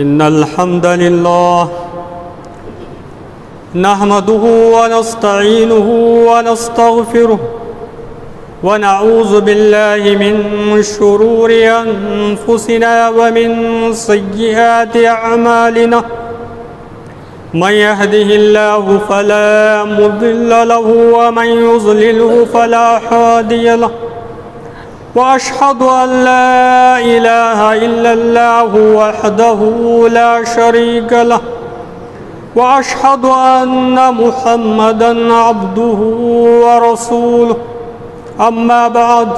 إن الحمد لله نحمده ونستعينه ونستغفره ونعوذ بالله من شرور أنفسنا ومن سيئات أعمالنا من يهده الله فلا مضل له ومن يضلله فلا هادي له وأشهد أن لا إله إلا الله وحده لا شريك له وأشهد أن محمدًا عبده ورسوله أما بعد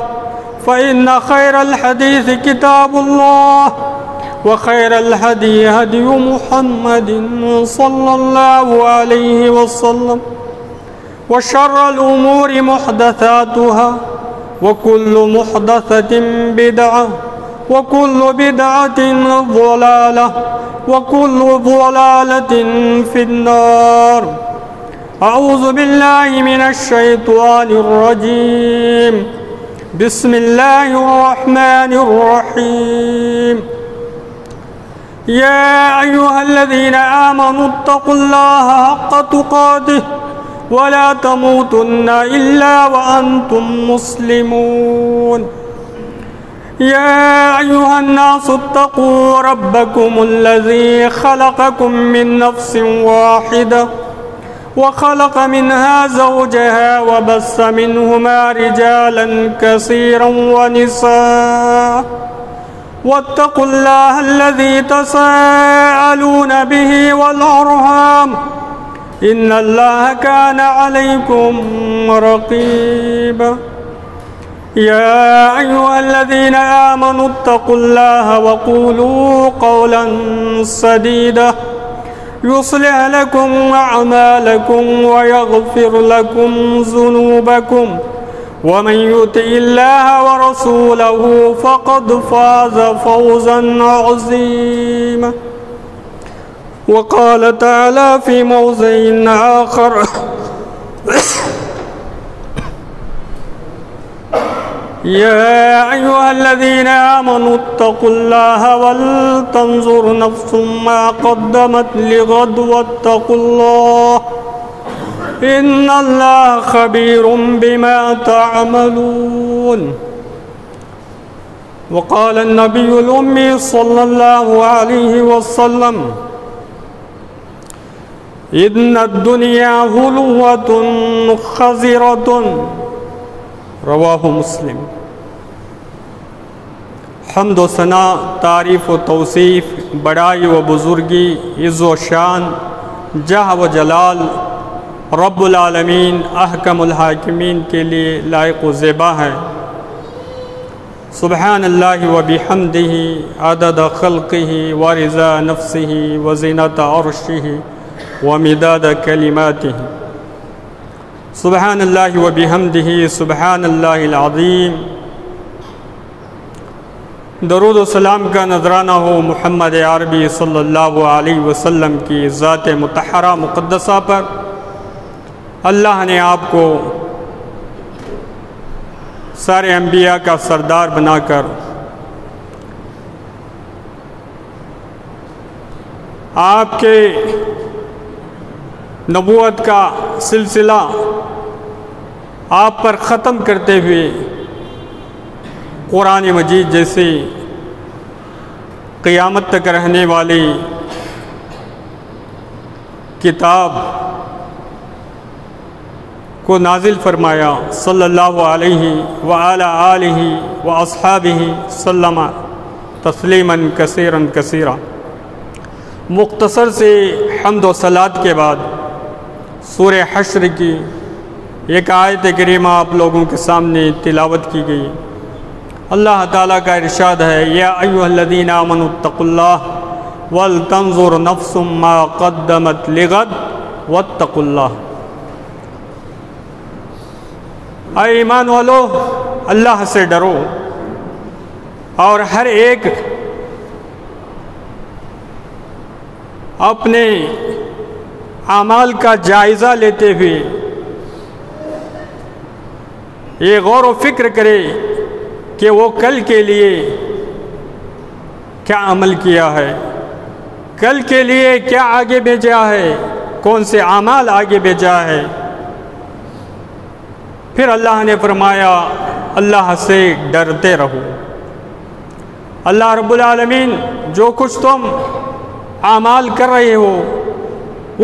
فإن خير الحديث كتاب الله وخير الهدي هدي محمد صلى الله عليه وسلم وشر الأمور محدثاتها وكل محدثة بدعة وكل بدعة ضلالة وكل ضلالة في النار. أعوذ بالله من الشيطان الرجيم. بسم الله الرحمن الرحيم. يا أيها الذين آمنوا اتقوا الله حق تقاته ولا تموتن إلا وأنتم مسلمون. يا أيها الناس اتقوا ربكم الذي خلقكم من نفس واحدة وخلق منها زوجها وبث منهما رجالا كثيرا ونساء واتقوا الله الذي تساءلون به والأرحام إن الله كان عليكم رقيبا. يا أيها الذين آمنوا اتقوا الله وقولوا قولا سديدا يصلح لكم أعمالكم ويغفر لكم ذنوبكم ومن يطع الله ورسوله فقد فاز فوزا عظيما. وقال تعالى في موضع آخر يا أيها الذين آمنوا اتقوا الله ولتنظر نفس ما قدمت لغد واتقوا الله إن الله خبير بما تعملون. وقال النبي الأمي صلى الله عليه وسلم إن الدنيا هلوة خزرة رواہ مسلم. حمد و ثنا، تعریف و توصیف، بڑائی و بزرگی، عز و شان، جاہ و جلال رب العالمین احکم الحاکمین کے لیے لائق و زیبا ہے. سبحان اللہ و بحمدہ عدد خلقہ و رضا نفسہ و زینت عرشہ و مداد کلماتہ. سبحان اللہ و بحمدہ سبحان اللہ العظیم. درود و سلام کا نذرانہ ہو محمد عربی صلی اللہ علیہ وسلم کی ذات مطہرہ مقدسہ پر. اللہ نے آپ کو سارے انبیاء کا سردار بنا کر آپ کے نبوت کا سلسلہ آپ پر ختم کرتے ہوئے قرآن مجید جیسی قیامت تک رہنے والی کتاب کو نازل فرمایا. صلی اللہ علیہ وآلہ آلہ واصحابہ سلم تسلیما کثیرا کثیرا. مختصر سے حمد و صلات کے بعد سورہ حشر کی ایک آیت کریمہ آپ لوگوں کے سامنے تلاوت کی گئی. اللہ تعالیٰ کا ارشاد ہے یا ایھا الذین آمنوا اتقوا اللہ ولتنظر نفس ما قدمت لغد واتقوا اللہ. اے ایمان والو، اللہ سے ڈرو اور ہر ایک اپنے اعمال کا جائزہ لیتے ہوئے یہ غور و فکر کرے کہ وہ کل کے لیے کیا عمل کیا ہے کل کے لیے کیا آگے بھیجا ہے، کون سے اعمال آگے بھیجا ہے۔ پھر اللہ نے فرمایا اللہ سے ڈرتے رہو۔ اللہ رب العالمین جو کچھ تم اعمال کر رہے ہو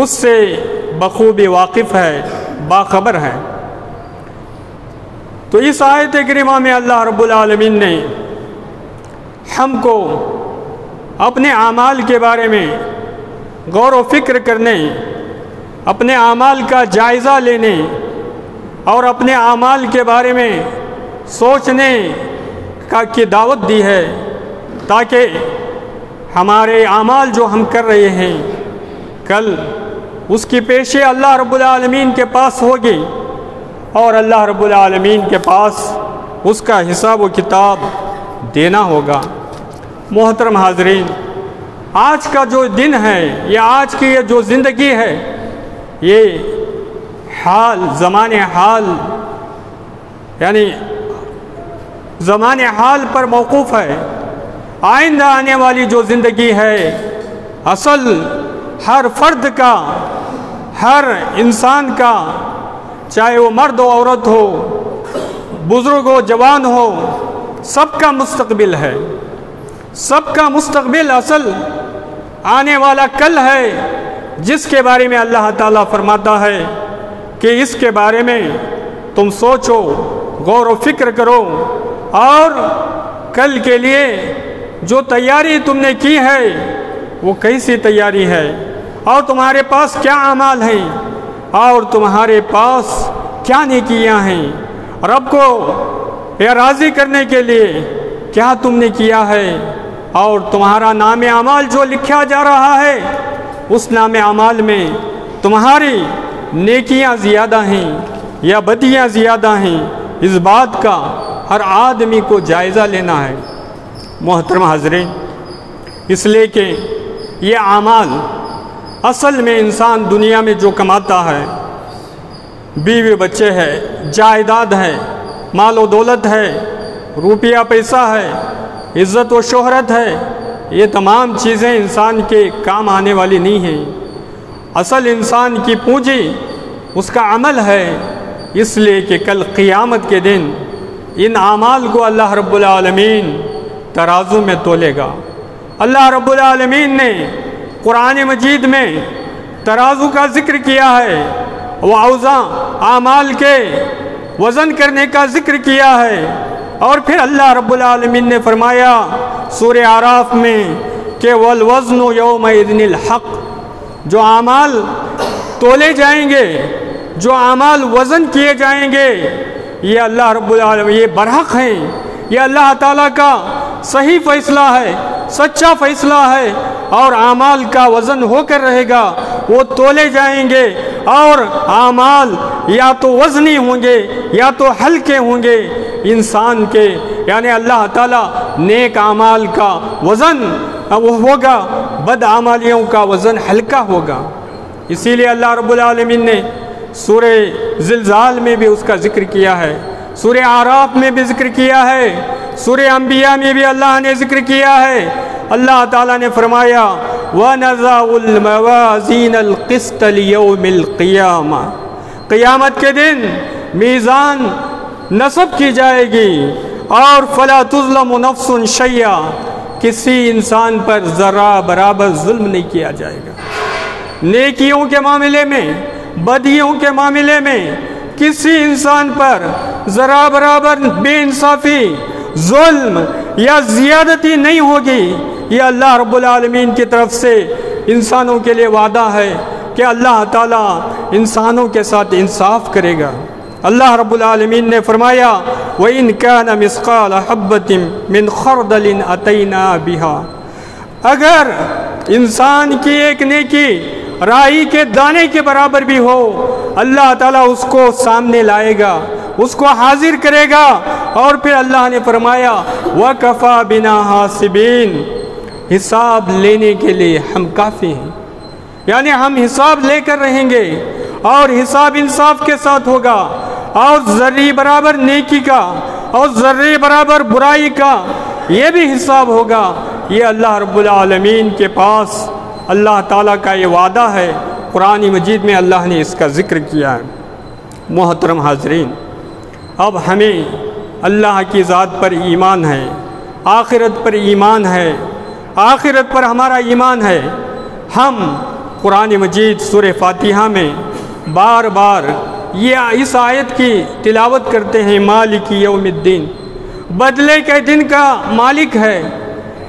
اس سے بخوبی واقف ہے، باخبر ہے۔ تو اس آیت کریمہ میں اللہ رب العالمین نے ہم کو اپنے اعمال کے بارے میں غور و فکر کرنے، اپنے اعمال کا جائزہ لینے اور اپنے اعمال کے بارے میں سوچنے کی دعوت دی ہے، تاکہ ہمارے اعمال جو ہم کر رہے ہیں کل اس کی پیشے اللہ رب العالمین کے پاس ہوگی اور اللہ رب العالمین کے پاس اس کا حساب و کتاب دینا ہوگا۔ محترم حاضرین، آج کا جو دن ہے یا آج کی یہ جو زندگی ہے یہ زمان حال پر موقوف ہے۔ آئندہ آنے والی جو زندگی ہے اصل ہر فرد کا، ہر انسان کا، چاہے وہ مرد و عورت ہو، بزرگ ہو، جوان ہو، سب کا مستقبل ہے۔ سب کا مستقبل اصل آنے والا کل ہے، جس کے بارے میں اللہ تعالیٰ فرماتا ہے کہ اس کے بارے میں تم سوچو، غور و فکر کرو، اور کل کے لیے جو تیاری تم نے کی ہے وہ کیسی تیاری ہے، اور تمہارے پاس کیا اعمال ہیں، اور تمہارے پاس کیا نیکیاں ہیں، رب کو راضی کرنے کے لیے کیا تم نے کیا ہے، اور تمہارا نام اعمال جو لکھا جا رہا ہے اس نام اعمال میں تمہاری نیکیاں زیادہ ہیں یا بدیاں زیادہ ہیں، اس بات کا ہر آدمی کو جائزہ لینا ہے۔ محترم حاضرین، اس لیے کہ یہ اعمال اصل میں انسان دنیا میں جو کماتا ہے، بیوی بچے ہے، جائیداد ہے، مال و دولت ہے، روپیہ پیسہ ہے، عزت و شہرت ہے، یہ تمام چیزیں انسان کے کام آنے والی نہیں ہیں۔ اصل انسان کی پونجی اس کا عمل ہے، اس لیے کہ کل قیامت کے دن ان اعمال کو اللہ رب العالمین ترازو میں تولے گا۔ اللہ رب العالمین نے قرآن مجید میں ترازو کا ذکر کیا ہے، وہ اوزان اعمال کے وزن کرنے کا ذکر کیا ہے، اور پھر اللہ رب العالمین نے فرمایا سورہ اعراف میں کہ والوزن یومئذ الحق، جو اعمال تولے جائیں گے، جو اعمال وزن کیے جائیں گے، یہ اللہ رب العالمین یہ برحق ہیں، یہ اللہ تعالیٰ کا صحیح فیصلہ ہے، سچا فیصلہ ہے، اور اعمال کا وزن ہو کر رہے گا، وہ تولے جائیں گے، اور اعمال یا تو وزنی ہوں گے یا تو ہلکے ہوں گے انسان کے، یعنی اللہ تعالیٰ نیک اعمال کا وزن وہ ہوگا، بد اعمالیوں کا وزن ہلکا ہوگا۔ اسی لیے اللہ رب العالمین نے سورہ زلزال میں بھی اس کا ذکر کیا ہے، سورہ اعراف میں بھی ذکر کیا ہے، سورہ انبیاء میں بھی اللہ نے ذکر کیا ہے۔ اللہ تعالیٰ نے فرمایا وَنَضَعُ الْمَوَازِينَ الْقِسْطَ لِيَوْمِ الْقِيَامَةِ، قیامت کے دن میزان نصب کی جائے گی، اور فَلَا تُظْلَمُ نَفْسٌ شَيْئًا، کسی انسان پر ذرہ برابر ظلم نہیں کیا جائے گا۔ نیکیوں کے معاملے میں، بدیوں کے معاملے میں کسی انسان پر ذرہ برابر بے انصافی، ظلم یا زیادتی نہیں ہوگی۔ یہ اللہ رب العالمین کی طرف سے انسانوں کے لیے وعدہ ہے کہ اللہ تعالیٰ انسانوں کے ساتھ انصاف کرے گا۔ اللہ رب العالمین نے فرمایا وَإِنْ كَانَ مِثْقَالَ حَبَّةٍ مِّنْ خَرْدَلٍ أَتَيْنَا بِهَا، اگر انسان کی ایک نیکی رائی کے دانے کے برابر بھی ہو، اللہ تعالیٰ اس کو سامنے لائے گا، اس کو حاضر کرے گا، اور پھر اللہ نے فرمایا وَكَفَى بِنَا حَاسِبِينَ، حساب لینے کے لیے ہم کافی ہیں، یعنی ہم حساب لے کر رہیں گے، اور حساب انصاف کے ساتھ ہوگا، اور ذرے برابر نیکی کا اور ذرے برابر برائی کا یہ بھی حساب ہوگا۔ یہ اللہ رب العالمین کے پاس اللہ تعالیٰ کا یہ وعدہ ہے، قرآن مجید میں اللہ نے اس کا ذکر کیا ہے۔ محترم حاضرین، اب ہمیں اللہ کی ذات پر ایمان ہے، آخرت پر ایمان ہے، آخرت پر ہمارا ایمان ہے۔ ہم قرآن مجید سورہ فاتحہ میں بار بار اس آیت کی تلاوت کرتے ہیں، مالک یوم الدین، بدلے کے دن کا مالک ہے،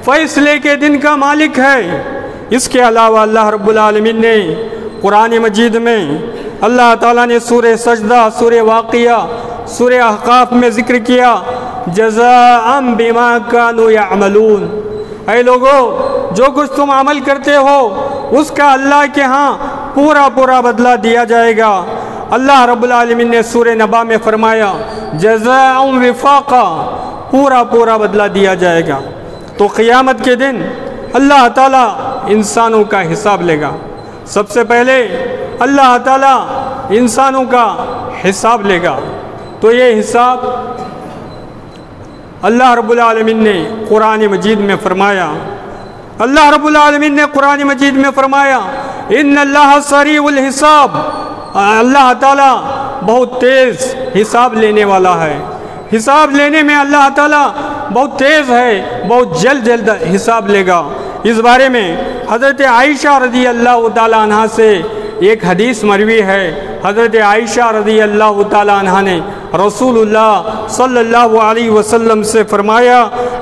فیصلے کے دن کا مالک ہے۔ اس کے علاوہ اللہ رب العالمین نے قرآن مجید میں اللہ تعالیٰ نے سورہ سجدہ، سورہ واقعہ، سورہ احقاف میں ذکر کیا، جزاء بما كانوا يعملون، اے لوگو جو کچھ تم عمل کرتے ہو اس کا اللہ کے ہاں پورا پورا بدلہ دیا جائے گا۔ اللہ رب العالمین نے سورہ نبا میں فرمایا جزاء وفاقا، پورا پورا بدلہ دیا جائے گا۔ تو قیامت کے دن اللہ تعالیٰ انسانوں کا حساب لے گا۔ سب سے پہلے اللہ تعالیٰ انسانوں کا حساب لے گا۔ تو یہ حساب اللہ رب العالمین نے قرآن مجید میں فرمایا، اللہ رب العالمین نے قرآن مجید میں فرمایا ان اللہ سریع الحساب، اللہ تعالیٰ بہت تیز حساب لینے والا ہے۔ حساب لینے میں اللہ تعالیٰ بہت تیز ہے، بہت جلد حساب لے گا۔ اس بارے میں حضرت عائشہ رضی اللہ تعالیٰ عنہ سے ایک حدیث مروی ہے۔ حضرت عائشہ رضی اللہ تعالیٰ عنہ نے رسول اللہ صلی اللہ علیہ وسلم سے فرمایا،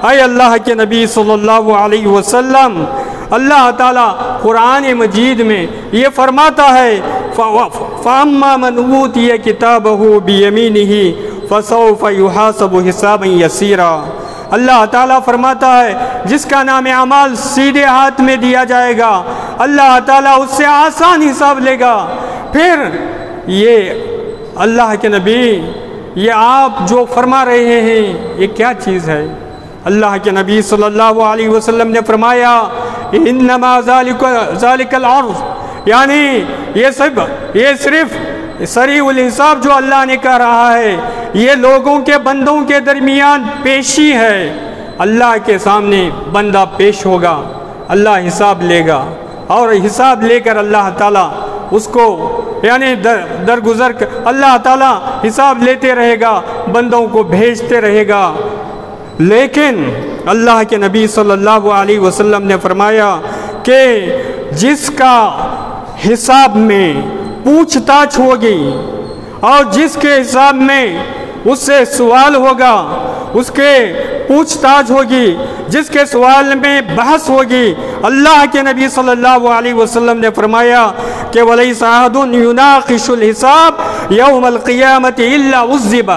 اے اللہ کے نبی صلی اللہ علیہ وسلم، اللہ تعالیٰ قرآن مجید میں یہ فرماتا ہے فَأَمَّا مَنْ أُوتِيَ كِتَابَهُ بِيَمِينِهِ فَسَوْفَ يُحَاسَبُ حِسَابًا يَسِيرًا۔ اللہ تعالیٰ فرماتا ہے جس کا نام اعمال سیدھے ہاتھ میں دیا جائے گا، اللہ تعالیٰ اس سے آسان حساب لے گا۔ پھر یہ اللہ کے نبی، یہ آپ جو فرما رہے ہیں یہ کیا چیز ہے؟ اللہ کے نبی صلی اللہ علیہ وسلم نے فرمایا انما ذالک العرض، یعنی یہ صرف سریع الحساب جو اللہ نے کہا رہا ہے، یہ لوگوں کے بندوں کے درمیان پیشی ہے۔ اللہ کے سامنے بندہ پیش ہوگا، اللہ حساب لے گا، اور حساب لے کر اللہ تعالیٰ اس کو یعنی درگزر اللہ تعالیٰ حساب لیتے رہے گا، بندوں کو بھیجتے رہے گا۔ لیکن اللہ کے نبی صلی اللہ علیہ وسلم نے فرمایا کہ جس کا حساب میں پوچھ تاچھ ہوگی اور جس کے حساب میں اس سے سوال ہوگا، اس کے پوچھ تاچھ ہوگی، جس کے سوال میں بحث ہوگی، اللہ کے نبی صلی اللہ علیہ وسلم نے فرمایا کہ وَلَيْسَ أَحَدٌ يُنَاقِشُ الْحِسَابَ يَوْمَ الْقِيَامَةِ إِلَّا عُذِّبَ،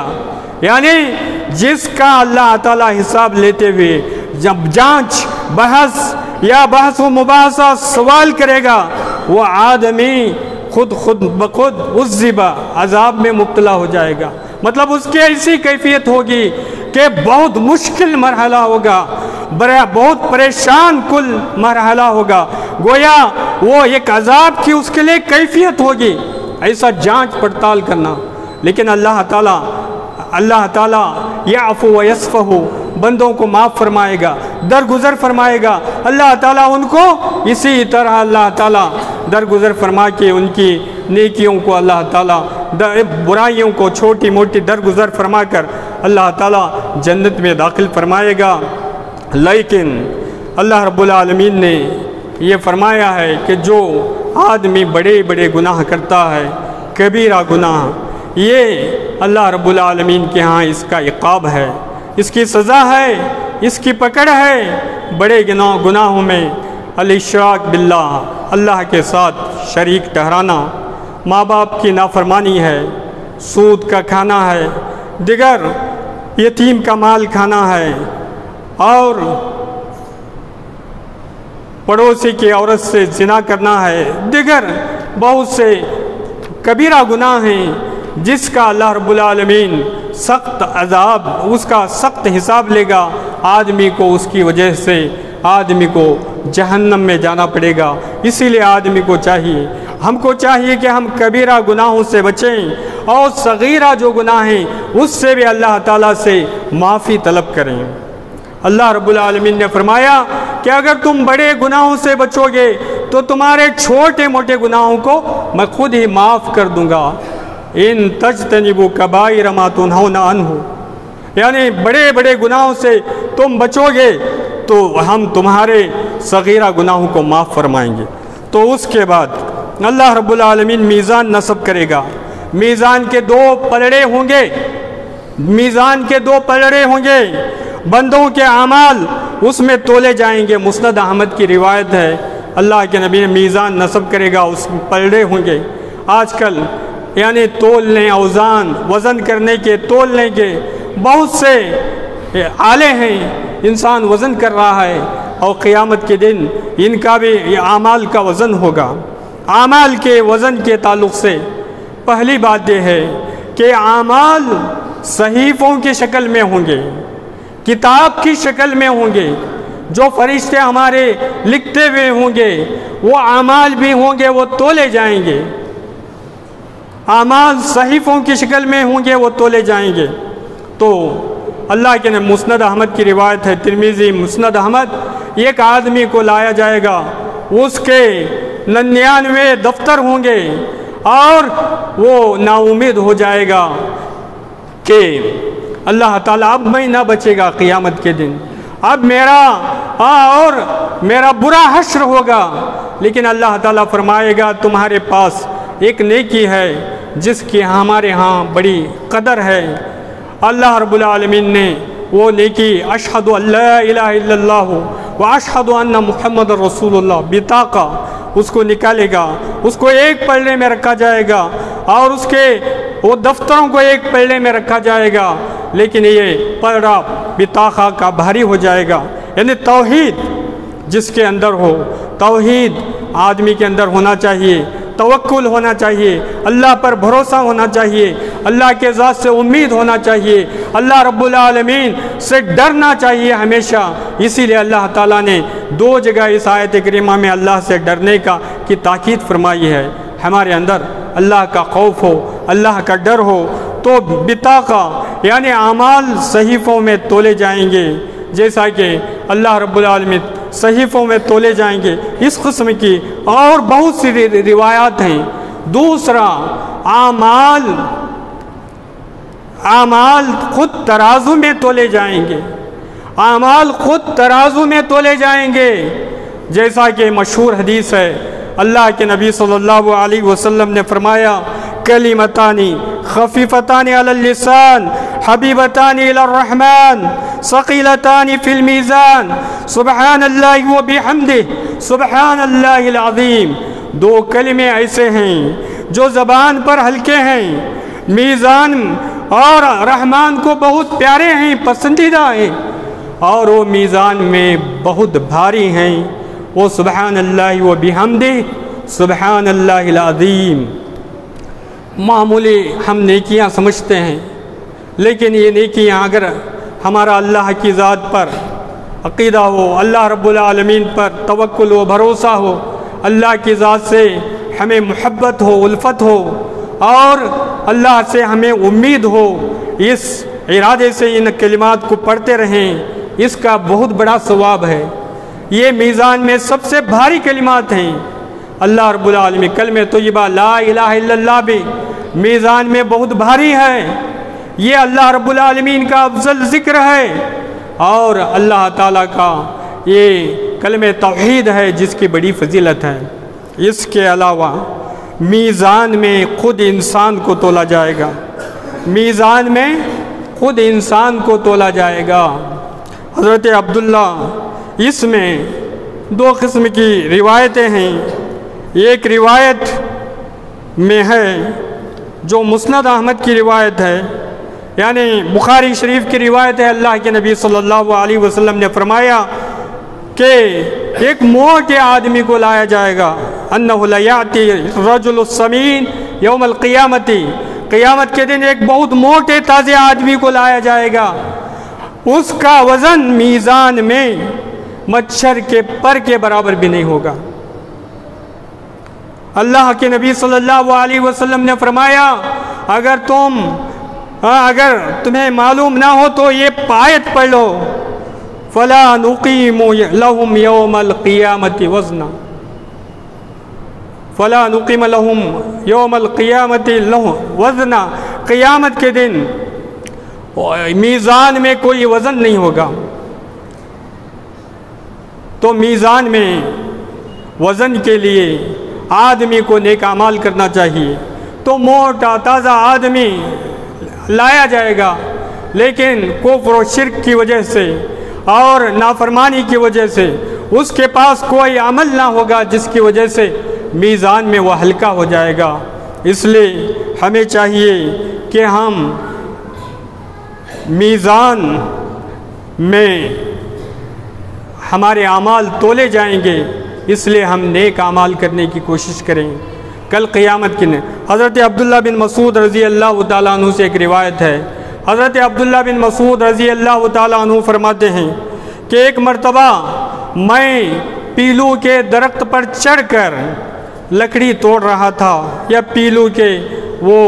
یعنی جس کا اللہ تعالیٰ حساب لیتے ہوئے جب جانچ بحث یا بحث و مباحثہ سوال کرے گا، وہ آدمی خود بخود عذبہ، عذاب میں مبتلا ہو جائے گا۔ مطلب اس کی ایسی کیفیت ہوگی کہ بہت مشکل مرحلہ ہوگا، بہت پریشان کل مرحلہ ہوگا، گویا وہ ایک عذاب کی اس کے لیے کیفیت ہوگی، ایسا جانچ پڑتال کرنا۔ لیکن اللہ تعالیٰ یعفو و یصفح، بندوں کو معاف فرمائے گا، درگزر فرمائے گا۔ اللہ تعالیٰ ان کو اسی طرح اللہ تعالیٰ درگزر فرما کے ان کی نیکیوں کو اللہ تعالیٰ برائیوں کو چھوٹی موٹی درگزر فرما کر اللہ تعالیٰ جنت میں داخل فرمائے گا۔ لیکن اللہ رب العالمین نے یہ فرمایا ہے کہ جو آدمی بڑے بڑے گناہ کرتا ہے، کبیرہ گناہ، یہ اللہ رب العالمین کے ہاں اس کا عقاب ہے، اس کی سزا ہے، اس کی پکڑ ہے۔ بڑے گناہوں میں الاشراک باللہ، اللہ کے ساتھ شریک ٹھہرانا، ماں باپ کی نافرمانی ہے، سود کا کھانا ہے، دیگر یتیم کا مال کھانا ہے، اور پڑوسی کی عورت سے زنا کرنا ہے، دیگر بہت سے کبیرہ گناہ ہیں جس کا اللہ رب العالمین سخت عذاب، اس کا سخت حساب لے گا۔ آدمی کو اس کی وجہ سے آدمی کو جہنم میں جانا پڑے گا۔ اسی لیے آدمی کو چاہیے، ہم کو چاہیے کہ ہم کبیرہ گناہوں سے بچیں، اور صغیرہ جو گناہ ہیں اس سے بھی اللہ تعالیٰ سے معافی طلب کریں۔ اللہ رب العالمین نے فرمایا کہ اگر تم بڑے گناہوں سے بچو گے تو تمہارے چھوٹے موٹے گناہوں کو میں خود ہی معاف کر دوں گا. ان تجتنبوا کبائر ما تنہون عنہ، یعنی بڑے بڑے گناہوں سے تم بچو گے تو ہم تمہارے صغیرہ گناہوں کو معاف فرمائیں گے. تو اس کے بعد اللہ رب العالمین میزان نصب کرے گا. میزان کے دو پلڑے ہوں گے، میزان کے دو پلڑے ہوں گے، بندوں کے اعمال اس میں تولے جائیں گے. مسند احمد کی روایت ہے، اللہ کے نبی نے میزان نصب کرے گا، اس میں پلڑے ہوں گے. آج کل یعنی تولنے، اوزان وزن کرنے کے، تولنے کے بہت سے آلے ہیں، انسان وزن کر رہا ہے، اور قیامت کے دن ان کا بھی اعمال کا وزن ہوگا. اعمال کے وزن کے تعلق سے پہلی بات یہ ہے کہ اعمال صحیفوں کی شکل میں ہوں گے، کتاب کی شکل میں ہوں گے. جو فرشتے ہمارے لکھتے ہوئے ہوں گے وہ اعمال بھی ہوں گے، وہ تولے جائیں گے. اعمال صحیفوں کی شکل میں ہوں گے، وہ تولے جائیں گے. تو اللہ کے نبی، مسند احمد کی روایت ہے، ترمذی مسند احمد، ایک آدمی کو لایا جائے گا، اس کے 99 دفتر ہوں گے، اور وہ نا امید ہو جائے گا کہ اللہ تعالیٰ اب میں نہ بچے گا قیامت کے دن، اب میرا برا حشر ہوگا. لیکن اللہ تعالیٰ فرمائے گا تمہارے پاس ایک نیکی ہے جس کی ہمارے ہاں بڑی قدر ہے. اللہ رب العالمین نے وہ نیکی اشہد ان لا الہ الا اللہ و اشہد ان محمد رسول اللہ بطاقہ اس کو نکالے گا، اس کو ایک پلڑے میں رکھا جائے گا، اور اس کے وہ دفتروں کو ایک پلڑے میں رکھا جائے گا. لیکن یہ پلڑا بطاقہ کا بھاری ہو جائے گا. یعنی توحید جس کے اندر ہو، توحید آدمی کے اندر ہونا چاہیے، توکل ہونا چاہیے، اللہ پر بھروسہ ہونا چاہیے، اللہ کے ذات سے امید ہونا چاہیے، اللہ رب العالمین سے ڈرنا چاہیے ہمیشہ. اسی لیے اللہ تعالیٰ نے 2 جگہ اس آیت کریمہ میں اللہ سے ڈرنے کی تاکید فرمائی ہے. ہمارے اندر اللہ کا خوف ہو، اللہ کا ڈر ہو، تو بطاقہ یعنی اعمال صحیفوں میں تولے جائیں گے، جیسا کہ اللہ رب العالمین صحیفوں میں تولے جائیں گے. اس قسم کی اور بہت سی روایات ہیں. دوسرا، اعمال خود ترازو میں تولے جائیں گے، اعمال خود ترازو میں تولے جائیں گے. جیسا کہ مشہور حدیث ہے، اللہ کے نبی صلی اللہ علیہ وسلم نے فرمایا کلمتانی خفیفتان علی اللسان حبیبتان الی الرحمن ثقیلتان فی المیزان سبحان اللہ و بحمدہ سبحان اللہ العظیم. 2 کلمے ایسے ہیں جو زبان پر ہلکے ہیں، میزان اور رحمان کو بہت پیارے ہیں، پسندیدہ ہیں، اور وہ میزان میں بہت بھاری ہیں. وہ سبحان اللہ و بحمدہ سبحان اللہ العظیم. معمولی ہم نیکیاں سمجھتے ہیں، لیکن یہ نیکیاں اگر ہمارا اللہ کی ذات پر عقیدہ ہو، اللہ رب العالمین پر توکل و بھروسہ ہو، اللہ کی ذات سے ہمیں محبت ہو، الفت ہو، اور اللہ سے ہمیں امید ہو، اس ارادے سے ان کلمات کو پڑھتے رہیں، اس کا بہت بڑا ثواب ہے. یہ میزان میں سب سے بھاری کلمات ہیں. اللہ رب العالمین کلمہ طیبہ لا الہ الا اللہ بھی میزان میں بہت بھاری ہے. یہ اللہ رب العالمین کا افضل ذکر ہے، اور اللہ تعالیٰ کا یہ کلمہ توحید ہے جس کی بڑی فضیلت ہے. اس کے علاوہ میزان میں خود انسان کو تولا جائے گا، میزان میں خود انسان کو تولا جائے گا. حضرت عبداللہ، اس میں 2 قسم کی روایتیں ہیں. ایک روایت میں ہے جو مسند احمد کی روایت ہے، یعنی بخاری شریف کی روایت ہے. اللہ کے نبی صلی اللہ علیہ وسلم نے فرمایا کہ ایک موٹے آدمی کو لایا جائے گا، انہ لیاتی الرجل السمین یوم القیامت، قیامت کے دن ایک بہت موٹے تازے آدمی کو لایا جائے گا، اس کا وزن میزان میں مچھر کے پر کے برابر بھی نہیں ہوگا. اللہ کے نبی صلی اللہ علیہ وسلم نے فرمایا اگر تمہیں معلوم نہ ہو تو یہ آیت پڑھ لو، فلا نقیم لهم یوم القیامت وزنا، فلا نقیم لهم یوم القیامت وزنا، قیامت کے دن میزان میں کوئی وزن نہیں ہوگا۔ تو میزان میں وزن کے لیے آدمی کو نیک اعمال کرنا چاہیے، تو موٹا تازہ آدمی لایا جائے گا، لیکن کفر و شرک کی وجہ سے اور نافرمانی کی وجہ سے اس کے پاس کوئی عمل نہ ہوگا، جس کی وجہ سے میزان میں وہ ہلکا ہو جائے گا۔ اس لیے ہمیں چاہیے کہ ہم میزان میں ہمارے اعمال تولے جائیں گے، اس لیے ہم نیک اعمال کرنے کی کوشش کریں۔ کل قیامت کی حضرت عبداللہ بن مسعود رضی اللہ تعالیٰ عنہ سے ایک روایت ہے، حضرت عبداللہ بن مسعود رضی اللہ تعالیٰ عنہ فرماتے ہیں کہ ایک مرتبہ میں پیلو کے درخت پر چڑھ کر لکڑی توڑ رہا تھا، یا پیلو کے وہ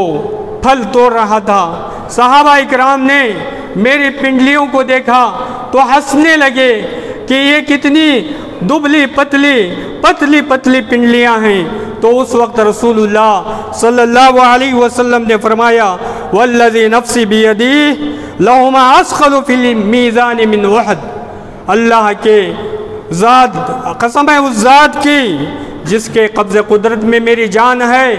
پھل توڑ رہا تھا۔ صحابہ اکرام نے میری پنڈلیوں کو دیکھا تو ہنسنے لگے کہ یہ کتنی دبلی پتلی پنڈلیاں ہیں۔ تو اس وقت رسول اللہ صلی اللہ علیہ وسلم نے فرمایا والذی نفسی بیدی لہما اسخل فی المیزان من وحد، اللہ کے ذات، قسم ہے اس ذات کی جس کے قبض قدرت میں میری جان ہے،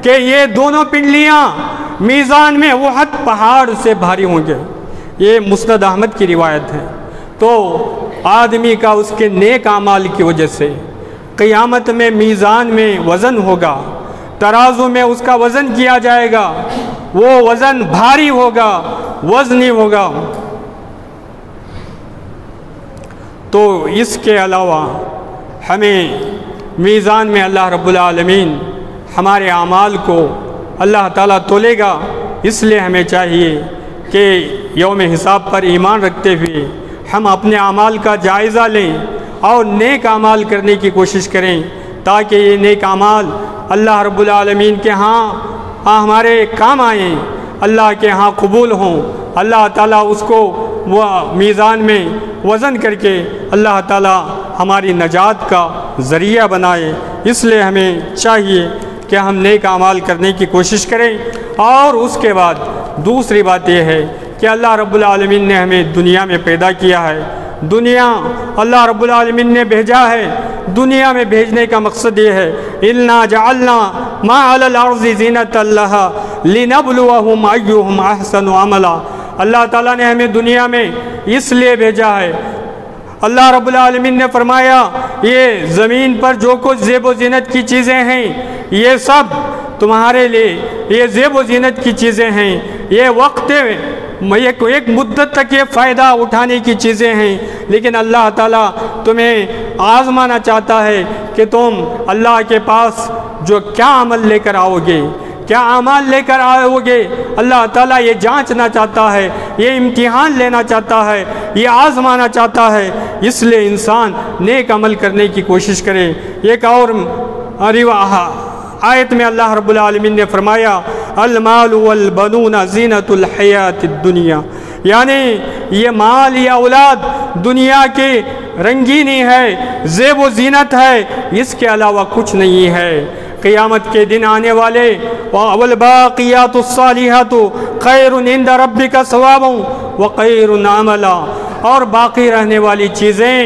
کہ یہ دونوں پنڈلیاں میزان میں احد پہاڑ سے بھاری ہوں گے۔ یہ مسند احمد کی روایت ہے۔ تو آدمی کا اس کے نیک اعمال کی وجہ سے قیامت میں میزان میں وزن ہوگا، ترازو میں اس کا وزن کیا جائے گا، وہ وزن بھاری ہوگا، وزنی ہوگا۔ تو اس کے علاوہ ہمیں میزان میں اللہ رب العالمین ہمارے اعمال کو اللہ تعالیٰ تولے گا، اس لیے ہمیں چاہیے کہ یوم حساب پر ایمان رکھتے ہوئے ہم اپنے اعمال کا جائزہ لیں اور نیک اعمال کرنے کی کوشش کریں، تاکہ یہ نیک اعمال اللہ رب العالمین کے ہاں ہمارے کام آئیں، اللہ کے ہاں قبول ہوں، اللہ تعالیٰ اس کو وہ میزان میں وزن کر کے اللہ تعالیٰ ہماری نجات کا ذریعہ بنائے۔ اس لیے ہمیں چاہیے کہ ہم نیک اعمال کرنے کی کوشش کریں۔ اور اس کے بعد دوسری بات یہ ہے کہ اللہ رب العالمین نے ہمیں دنیا میں پیدا کیا ہے، دنیا اللہ رب العالمین نے بھیجا ہے، دنیا میں بھیجنے کا مقصد یہ ہے اِنَّا جَعَلْنَا مَا عَلَى الْأَرْضِ زِينَةً لَهَا لِنَبْلُوَهُمْ أَيُّهُمْ أَحْسَنُ عَمَلًا۔ اللہ تعالیٰ نے ہمیں دنیا میں اس لیے بھیجا ہے، اللہ رب العالمین نے فرمایا یہ زمین پر جو کچھ زیب و زینت کی چیزیں ہیں یہ سب تمہارے لیے، یہ زیب و زینت کی چیزیں ہیں، یہ وقت ایک مدت تک یہ فائدہ اٹھانے کی چیزیں ہیں، لیکن اللہ تعالیٰ تمہیں آزمانا چاہتا ہے کہ تم اللہ کے پاس جو کیا عمل لے کر آؤ گے، کیا اعمال لے کر آؤ گے۔ اللہ تعالیٰ یہ جانچنا چاہتا ہے، یہ امتحان لینا چاہتا ہے، یہ آزمانا چاہتا ہے، اس لیے انسان نیک عمل کرنے کی کوشش کرے۔ ایک اور آیت میں اللہ رب العالمین نے فرمایا المال والبنون زینت الحیات الدنیا، یعنی یہ مال یا اولاد دنیا کی رنگینی ہے، زیب و زینت ہے، اس کے علاوہ کچھ نہیں ہے۔ قیامت کے دن آنے والے والباقیات الصالحات خیر عند ربک ثوابا وخیر عملا، اور باقی رہنے والی چیزیں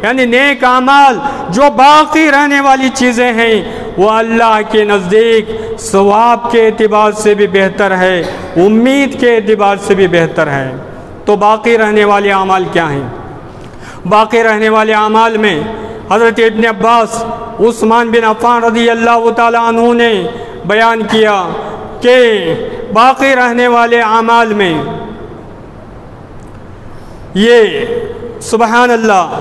یعنی نیک اعمال جو باقی رہنے والی چیزیں ہیں وہ اللہ کے نزدیک ثواب کے اعتبار سے بھی بہتر ہے، امید کے اعتبار سے بھی بہتر ہے۔ تو باقی رہنے والے اعمال کیا ہیں؟ باقی رہنے والے اعمال میں حضرت ابن عباس عثمان بن عفان رضی اللہ تعالیٰ عنہ نے بیان کیا کہ باقی رہنے والے اعمال میں یہ سبحان اللہ،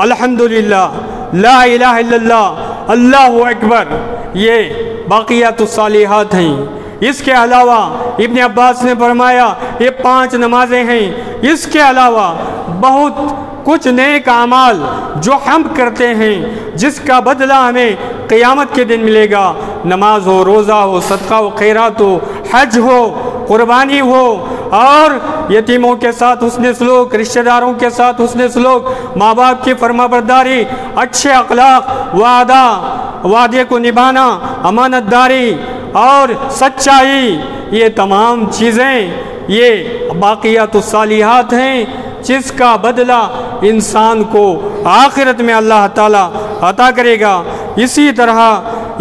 الحمدللہ، لا الہ الا اللہ، اللہ اکبر، یہ باقیات الصالحات ہیں۔ اس کے علاوہ ابن عباس نے فرمایا یہ 5 نمازیں ہیں، اس کے علاوہ بہت کچھ نیک اعمال جو ہم کرتے ہیں جس کا بدلہ ہمیں قیامت کے دن ملے گا، نماز ہو، روزہ ہو، صدقہ و خیرات ہو، حج ہو، قربانی ہو، اور یتیموں کے ساتھ حسن سلوک، رشتہ داروں کے ساتھ حسن سلوک، ماں باپ کی فرما برداری، اچھے اخلاق، وعدے کو نبھانا، امانت داری اور سچائی، یہ تمام چیزیں یہ باقیات الصالحات ہیں جس کا بدلہ انسان کو آخرت میں اللہ تعالیٰ عطا کرے گا۔ اسی طرح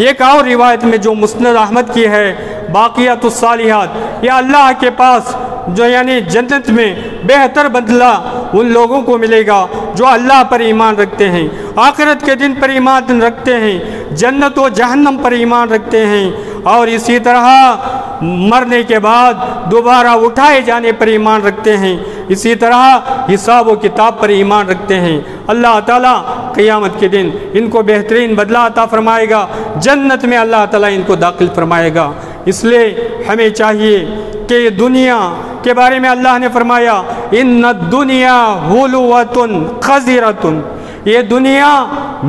ایک اور روایت میں جو مسند احمد کی ہے، باقیات الصالحات، یہ اللہ کے پاس جو یعنی جنت میں بہتر بدلہ ان لوگوں کو ملے گا جو اللہ پر ایمان رکھتے ہیں، آخرت کے دن پر ایمان رکھتے ہیں، جنت و جہنم پر ایمان رکھتے ہیں، اور اسی طرح مرنے کے بعد دوبارہ اٹھائے جانے پر ایمان رکھتے ہیں، اسی طرح حساب و کتاب پر ایمان رکھتے ہیں۔ اللہ تعالیٰ قیامت کے دن ان کو بہترین بدلہ عطا فرمائے گا، جنت میں اللہ تعالیٰ ان کو داخل فرمائے گا۔ اس لیے ہمیں چاہیے کہ دنیا کے بارے میں اللہ نے فرمایا ان الدنیا حلوۃ خضرۃ، یہ دنیا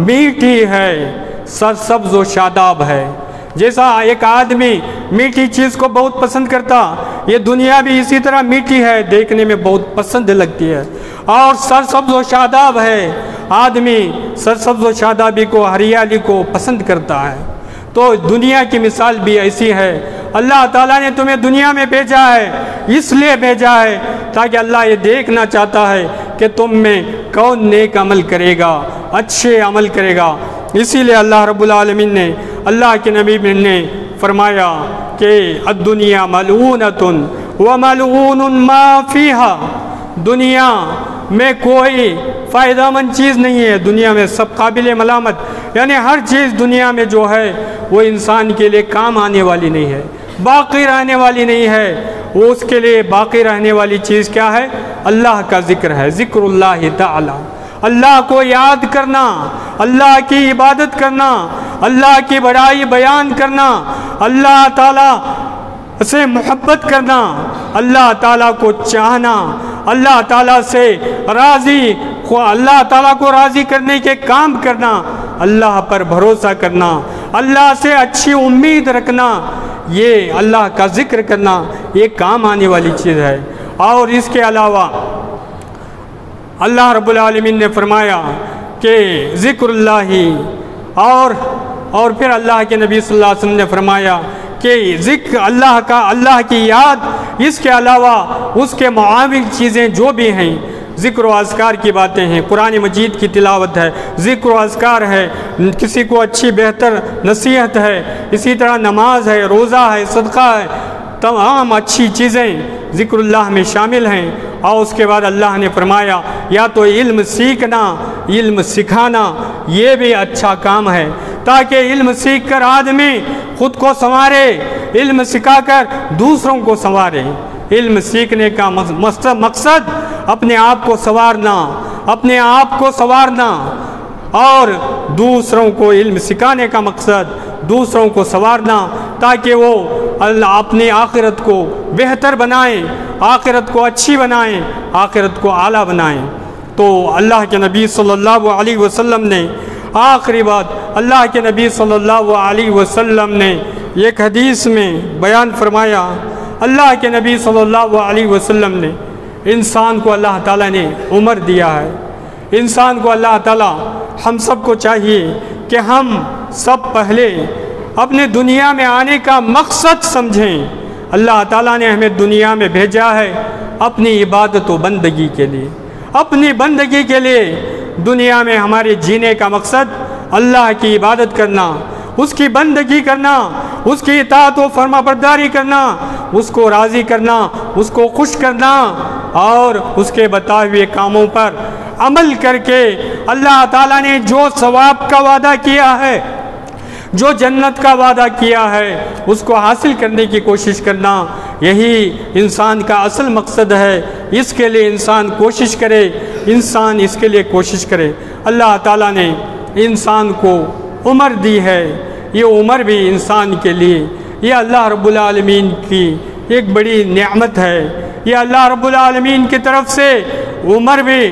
میٹھی ہے، سرسبز و شاداب ہے۔ جیسا ایک آدمی میٹھی چیز کو بہت پسند کرتا، یہ دنیا بھی اسی طرح میٹھی ہے، دیکھنے میں بہت پسند لگتی ہے، اور سرسبز و شاداب ہے۔ آدمی سرسبز و شادابی کو، ہریالی کو پسند کرتا ہے۔ تو دنیا کی مثال بھی ایسی ہے۔ اللہ تعالیٰ نے تمہیں دنیا میں بھیجا ہے، اس لیے بھیجا ہے تاکہ اللہ یہ دیکھنا چاہتا ہے کہ تم میں کون نیک عمل کرے گا، اچھے عمل کرے گا۔ اسی لیے اللہ رب العالمین نے، اللہ کے نبی نے فرمایا کہ الدنیا ملعونۃ وملعون ما فیہا، دنیا میں کوئی فائدہ مند چیز نہیں ہے، دنیا میں سب قابل ملامت، یعنی ہر چیز دنیا میں جو ہے وہ انسان کے لیے کام آنے والی نہیں ہے، باقی رہنے والی نہیں ہے۔ وہ اس کے لیے باقی رہنے والی چیز کیا ہے؟ اللہ کا ذکر ہے، ذکر اللہ تعالی، اللہ کو یاد کرنا، اللہ کی عبادت کرنا، اللہ کی بڑائی بیان کرنا، اللہ تعالیٰ سے محبت کرنا، اللہ تعالیٰ کو چاہنا، اللہ تعالیٰ سے راضی، اللہ تعالیٰ کو راضی کرنے کے کام کرنا، اللہ پر بھروسہ کرنا، اللہ سے اچھی امید رکھنا، یہ اللہ کا ذکر کرنا، یہ کام آنے والی چیز ہے۔ اور اس کے علاوہ اللہ رب العالمین نے فرمایا کہ ذکر اللہ، اور پھر اللہ کے نبی صلی اللہ علیہ وسلم نے فرمایا کہ ذکر اللہ کا، اللہ کی یاد، اس کے علاوہ اس کے معاون چیزیں جو بھی ہیں، ذکر و اذکار کی باتیں ہیں، قرآن مجید کی تلاوت ہے، ذکر و اذکار ہے، کسی کو اچھی بہتر نصیحت ہے، اسی طرح نماز ہے، روزہ ہے، صدقہ ہے، تمام اچھی چیزیں ذکر اللہ میں شامل ہیں۔ اور اس کے بعد اللہ نے فرمایا یا تو علم سیکھنا، علم سکھانا، یہ بھی اچھا کام ہے، تاکہ علم سیکھ کر آدمی خود کو سنوارے، علم سکھا کر دوسروں کو سنوارے۔ علم سیکھنے کا مقصد اپنے آپ کو سنوارنا، اپنے آپ کو سنوارنا، اور دوسروں کو علم سکھانے کا مقصد دوسروں کو سنوارنا، تاکہ وہ اپنی آخرت کو بہتر بنائیں، آخرت کو اچھی بنائیں، آخرت کو اعلیٰ بنائیں۔ تو اللہ کے نبی صلی اللہ علیہ وسلم نے آخری بات، اللہ کے نبی صلی اللہ علیہ وسلم نے ایک حدیث میں بیان فرمایا، اللہ کے نبی صلی اللہ علیہ وسلم نے انسان کو اللہ تعالیٰ نے عمر دیا ہے، انسان کو اللہ تعالیٰ، ہم سب کو چاہیے کہ ہم سب پہلے اپنے دنیا میں آنے کا مقصد سمجھیں۔ اللہ تعالیٰ نے ہمیں دنیا میں بھیجا ہے اپنی عبادت و بندگی کے لیے، اپنی بندگی کے لیے۔ دنیا میں ہمارے جینے کا مقصد اللہ کی عبادت کرنا، اس کی بندگی کرنا، اس کی اطاعت و فرما برداری کرنا، اس کو راضی کرنا، اس کو خوش کرنا، اور اس کے بتائے ہوئے کاموں پر عمل کر کے اللہ تعالیٰ نے جو ثواب کا وعدہ کیا ہے، جو جنت کا وعدہ کیا ہے، اس کو حاصل کرنے کی کوشش کرنا، یہی انسان کا اصل مقصد ہے۔ اس کے لیے انسان کوشش کرے، انسان اس کے لیے کوشش کرے۔ اللہ تعالیٰ نے انسان کو عمر دی ہے، یہ عمر بھی انسان کے لیے، یہ اللہ رب العالمین کی ایک بڑی نعمت ہے۔ یہ اللہ رب العالمین کی طرف سے عمر بھی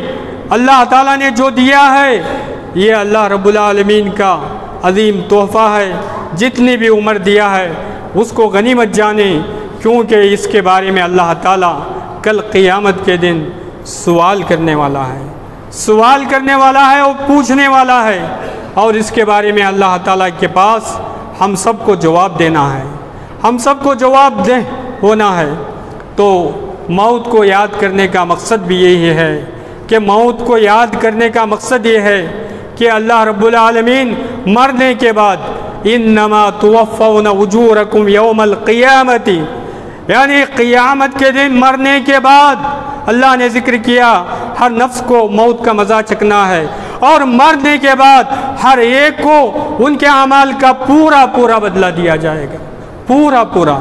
اللہ تعالیٰ نے جو دیا ہے، یہ اللہ رب العالمین کا عظیم تحفہ ہے۔ جتنی بھی عمر دیا ہے اس کو غنیمت جانیں، کیونکہ اس کے بارے میں اللہ تعالیٰ کل قیامت کے دن سوال کرنے والا ہے، سوال کرنے والا ہے اور پوچھنے والا ہے، اور اس کے بارے میں اللہ تعالیٰ کے پاس ہم سب کو جواب دینا ہے، ہم سب کو جواب دہ ہونا ہے۔ تو موت کو یاد کرنے کا مقصد بھی یہی ہے کہ موت کو یاد کرنے کا مقصد یہ ہے کہ اللہ رب العالمین مرنے کے بعد انما توفون اجورکم یوم القیامت، یعنی قیامت کے دن مرنے کے بعد اللہ نے ذکر کیا ہر نفس کو موت کا مزہ چکھنا ہے، اور مرنے کے بعد ہر ایک کو ان کے اعمال کا پورا پورا بدلہ دیا جائے گا، پورا پورا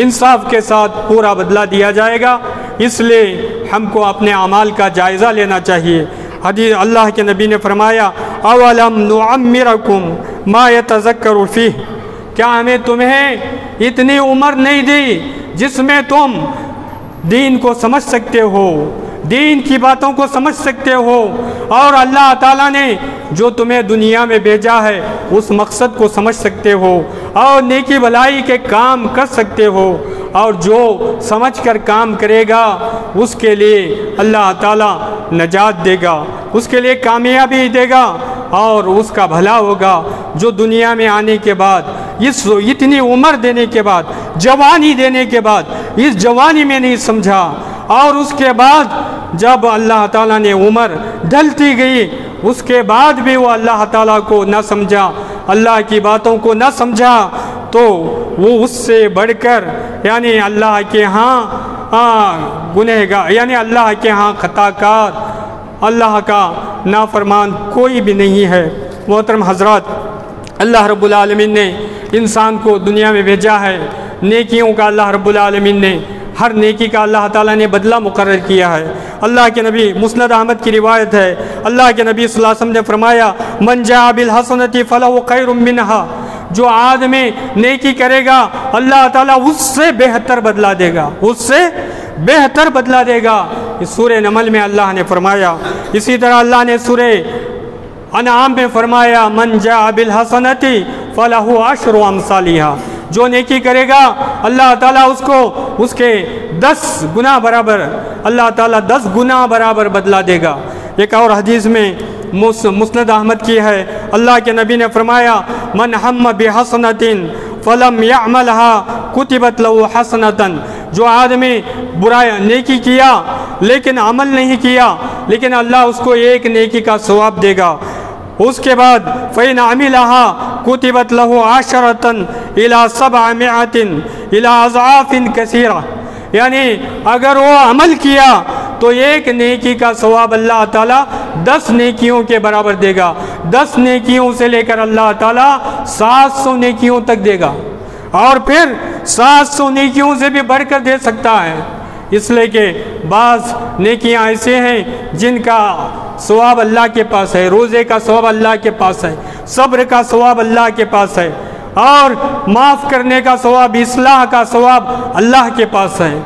انصاف کے ساتھ پورا بدلہ دیا جائے گا۔ اس لیے ہم کو اپنے اعمال کا جائزہ لینا چاہیے۔ حدیث اللہ کے نبی نے فرمایا اولم نعمرکم ما یتذکر فیہ، کیا ہمیں تمہیں اتنی عمر نہیں دی جس میں تم دین کو سمجھ سکتے ہو، دین کی باتوں کو سمجھ سکتے ہو، اور اللہ تعالیٰ نے جو تمہیں دنیا میں بھیجا ہے اس مقصد کو سمجھ سکتے ہو، اور نیکی بھلائی کے کام کر سکتے ہو، اور جو سمجھ کر کام کرے گا اس کے لیے اللہ تعالیٰ نجات دے گا، اس کے لیے کامیابی دے گا، اور اس کا بھلا ہوگا۔ جو دنیا میں آنے کے بعد اتنی عمر دینے کے بعد، جوانی دینے کے بعد اس جوانی میں نہیں سمجھا، اور اس کے بعد جب اللہ تعالیٰ نے عمر ڈھلتی گئی اس کے بعد بھی وہ اللہ تعالیٰ کو نہ سمجھا، اللہ کی باتوں کو نہ سمجھا، تو وہ اس سے بڑھ کر یعنی اللہ کے ہاں گنہگار، یعنی اللہ کے ہاں خطا کار، اللہ کا نافرمان کوئی بھی نہیں ہے۔ محترم حضرات، اللہ رب العالمین نے انسان کو دنیا میں بھیجا ہے، نیکیوں کا اللہ رب العالمین نے ہر نیکی کا اللہ تعالیٰ نے بدلہ مقرر کیا ہے۔ اللہ کے نبی مسند احمد کی روایت ہے، اللہ کے نبی صلی اللہ علیہ وسلم نے فرمایا من جاء بالحسنۃ فلہ خیر منہا، جو آدمی نیکی کرے گا اللہ تعالیٰ اس سے بہتر بدلہ دے گا، اس سے بہتر بدلہ دے گا۔ اس سورہ نمل میں اللہ نے فرمایا، اسی طرح اللہ نے سورہ انعام میں فرمایا من جاء بالحسنۃ فلہ عشر امثالھا، جو نیکی کرے گا اللہ تعالیٰ اس کو اس کے 10 گنا برابر، اللہ تعالیٰ 10 گنا برابر بدلہ دے گا۔ ایک اور حدیث میں مسند احمد کی ہے، اللہ کے نبی نے فرمایا من ہم بحسنۃ فلم یعملها کتبت له حسنۃ، جو آدمی برائی نیکی کیا لیکن عمل نہیں کیا لیکن اللہ اس کو ایک نیکی کا ثواب دے گا۔ اس کے بعد فَإِنْ عَمِلَهَا كُتِبَتْ لَهُ عَشْرَةً إِلَى 700 إِلَى أَضْعَافٍ كَثِيرَةٍ، یعنی اگر وہ عمل کیا تو ایک نیکی کا ثواب اللہ تعالیٰ 10 نیکیوں کے برابر دے گا، 10 نیکیوں سے لے کر اللہ تعالیٰ 700 نیکیوں تک دے گا، اور پھر 700 نیکیوں سے بھی بڑھ کر دے سکتا ہے۔ اس لیے کہ بعض نیکیاں ایسے ہیں جن کا ثواب اللہ کے پاس ہے، روزے کا ثواب اللہ کے پاس ہے، صبر کا ثواب اللہ کے پاس ہے، اور معاف کرنے کا ثواب، اصلاح کا ثواب اللہ کے پاس ہے۔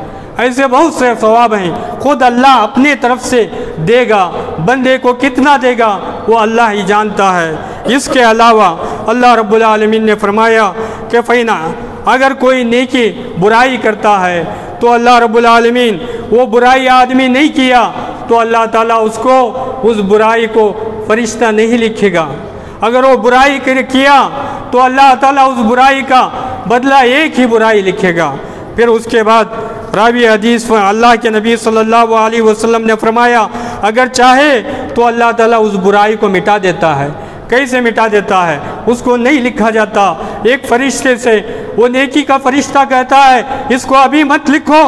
ایسے بہت سے ثواب ہیں، خود اللہ اپنے طرف سے دے گا، بندے کو کتنا دے گا وہ اللہ ہی جانتا ہے۔ اس کے علاوہ اللہ رب العالمین نے فرمایا کہ فینا، اگر کوئی نیکی برائی کرتا ہے تو اللہ رب العالمین وہ برائی آدمی نہیں کیا تو اللہ تعالیٰ اس کو اس برائی کو فرشتہ نہیں لکھے گا، اگر وہ برائی کیا تو اللہ تعالیٰ اس برائی کا بدلہ ایک ہی برائی لکھے گا۔ پھر اس کے بعد راوی حدیث اللہ کے نبی صلی اللہ علیہ وسلم نے فرمایا اگر چاہے تو اللہ تعالیٰ اس برائی کو مٹا دیتا ہے۔ کیسے مٹا دیتا ہے؟ اس کو نہیں لکھا جاتا، ایک فرشتے سے وہ نیکی کا فرشتہ کہتا ہے اس کو ابھی مت لکھو،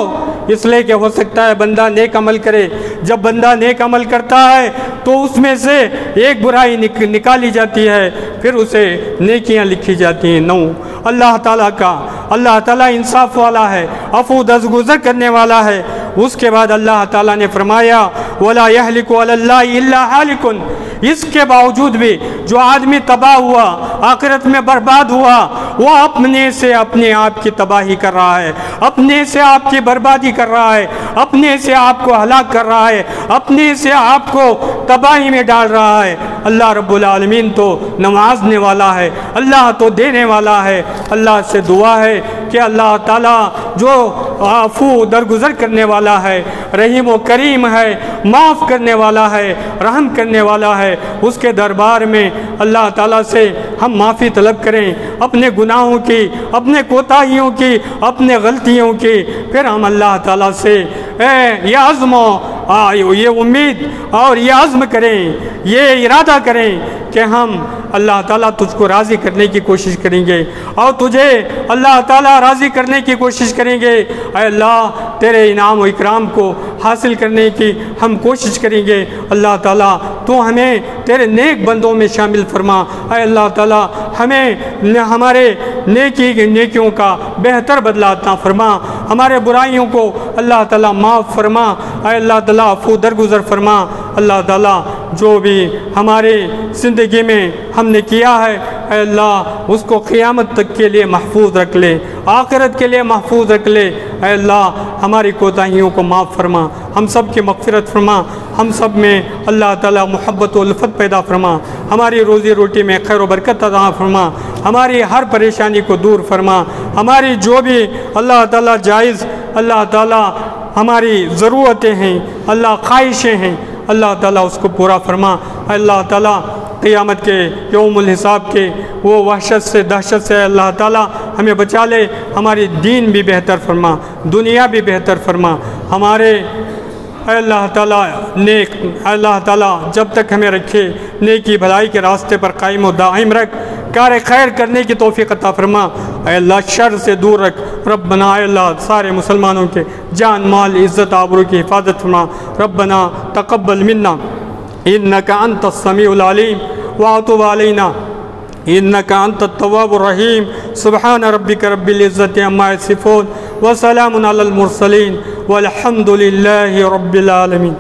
اس لیے کہ ہو سکتا ہے بندہ نیک عمل کرے۔ جب بندہ نیک عمل کرتا ہے تو اس میں سے ایک برائی نکالی جاتی ہے، پھر اسے نیکیاں لکھی جاتی ہیں۔ 9 اللہ تعالیٰ کا، اللہ تعالیٰ انصاف والا ہے، عفو درگزر کرنے والا ہے۔ اس کے بعد اللہ تعالیٰ نے فرمایا وَلَا يَحْلِكُ عَلَى اللَّهِ إِلَّا حَالِكٌ، اس کے باوجود بھی جو آدمی تباہ ہوا، آخرت میں برباد ہوا، وہ اپنے سے اپنے آپ کی تباہی کر رہا ہے، اپنے سے آپ کی بربادی کر رہا ہے، اپنے سے آپ کو ہلاک کر رہا ہے، اپنے سے آپ کو تباہی میں ڈال رہا ہے۔ اللہ رب العالمین تو نوازنے والا ہے، اللہ تو دینے والا ہے۔ اللہ سے دعا ہے کہ اللہ تعالیٰ جو عفو درگزر کرنے والا ہے، رحیم و کریم ہے، معاف کرنے والا ہے، رحم کرنے والا ہے، اس کے دربار میں اللہ تعالیٰ سے ہم معافی طلب کریں اپنے گناہوں کی، اپنے کوتاہیوں کی، اپنے غلطیوں کی، پھر ہم اللہ تعالیٰ سے یہ عزم یہ امید اور یہ عزم کریں، یہ ارادہ کریں کہ ہم اللہ تعالیٰ تجھ کو راضی کرنے کی کوشش کریں گے اور تجھے اللہ تعالیٰ راضی کرنے کی کوشش کریں گے۔ اے اللہ تیرے انعام و اکرام کو حاصل کرنے کی ہم کوشش کریں گے۔ اللہ تعالیٰ تو ہمیں تیرے نیک بندوں میں شامل فرما۔ اے اللہ تعالیٰ ہمیں ہمارے نیکیوں کا بہتر بدلہ عطا فرما، ہمارے برائیوں کو اللہ تعالیٰ معاف فرما۔ اے اللہ تعالیٰ عفو درگزر فرما۔ اللہ تعالیٰ جو بھی ہمارے زندگی میں ہم نے کیا ہے اے اللہ اس کو قیامت تک کے لیے محفوظ رکھ لے، آخرت کے لیے محفوظ رکھ لے۔ اے اللہ ہماری کوتاہیوں کو معاف فرما، ہم سب کی مغفرت فرما، ہم سب میں اللہ تعالیٰ محبت و الفت پیدا فرما، ہماری روزی روٹی میں خیر و برکت عطا فرما، ہماری ہر پریشانی کو دور فرما، ہماری جو بھی اللہ تعالیٰ جائز اللہ تعالیٰ ہماری ضرورتیں ہیں، اللہ خواہشیں ہیں، اللہ تعالیٰ اس کو پورا فرما۔ اللہ تعالیٰ قیامت کے یوم الحساب کے وہ وحشت سے دہشت سے اللہ تعالیٰ ہمیں بچا لے، ہماری دین بھی بہتر فرما، دنیا بھی بہتر فرما، ہمارے اے اللہ تعالیٰ نیک اللہ تعالیٰ جب تک ہمیں رکھے نیکی بھلائی کے راستے پر قائم و دائم رکھ، کار خیر کرنے کی توفیق عطا فرما۔ اے اللہ شر سے دور رکھ، ربنا اے اللہ سارے مسلمانوں کے جان مال عزت آبرو کی حفاظت فرما۔ ربنا تقبل منا انک انت السمیع العلیم واتب علینا انک انت التواب الرحیم۔ سبحان ربک رب العزت عما یصفون وسلام علی المرسلین والحمد للہ رب العالمین۔